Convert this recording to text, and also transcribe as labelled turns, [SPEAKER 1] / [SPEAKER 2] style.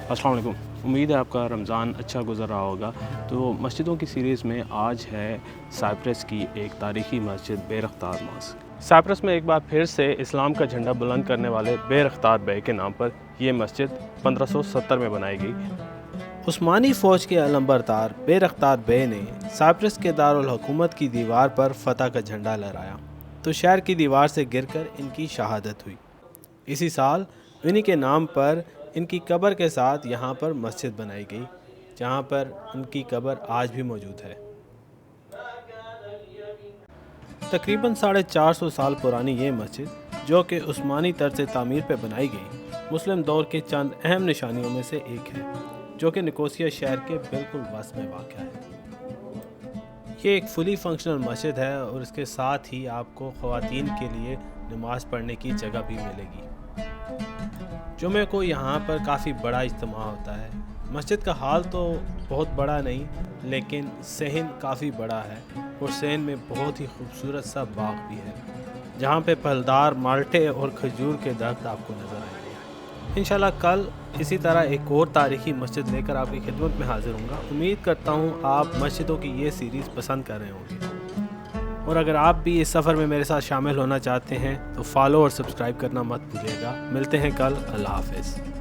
[SPEAKER 1] अस्सलाम वालेकुम। उम्मीद है आपका रमज़ान अच्छा गुज़र रहा होगा। तो मस्जिदों की सीरीज़ में आज है साइप्रस की एक तारीख़ी मस्जिद बेरख्तार मॉस्क। साइप्रस में एक बार फिर से इस्लाम का झंडा बुलंद करने वाले बेरख्तार बे के नाम पर यह मस्जिद 1570 में बनाई गई।
[SPEAKER 2] उस्मानी फ़ौज के अलंबरदार बेरख्तार बे ने साइप्रस के दारुल हुकूमत की दीवार पर फ़तह का झंडा लहराया तो शहर की दीवार से गिरकर इनकी शहादत हुई। इसी साल इन्हीं के नाम पर इनकी कब्र के साथ यहाँ पर मस्जिद बनाई गई, जहाँ पर उनकी कब्र आज भी मौजूद है। तकरीबन 450 साल पुरानी ये मस्जिद, जो कि उस्मानी तर्ज से तामीर पर बनाई गई, मुस्लिम दौर के चंद अहम निशानियों में से एक है, जो कि निकोसिया शहर के बिल्कुल वस्त में वाक़ है। ये एक फुली फंक्शनल मस्जिद है और इसके साथ ही आपको ख़वातीन के लिए नमाज़ पढ़ने की जगह भी मिलेगी। जुमे को यहाँ पर काफ़ी बड़ा इज्तिमा होता है। मस्जिद का हाल तो बहुत बड़ा नहीं, लेकिन सहन काफ़ी बड़ा है और सहन में बहुत ही खूबसूरत सा बाग भी है, जहाँ पे फलदार माल्टे और खजूर के दरख्त आपको नज़र आएंगे। इंशाल्लाह कल इसी तरह एक और तारीख़ी मस्जिद लेकर आपकी खिदमत में हाज़िर होऊंगा। उम्मीद करता हूँ आप मस्जिदों की ये सीरीज़ पसंद कर रहे होंगे, और अगर आप भी इस सफ़र में मेरे साथ शामिल होना चाहते हैं तो फॉलो और सब्सक्राइब करना मत भूलिएगा। मिलते हैं कल। अल्लाह हाफ़िज़।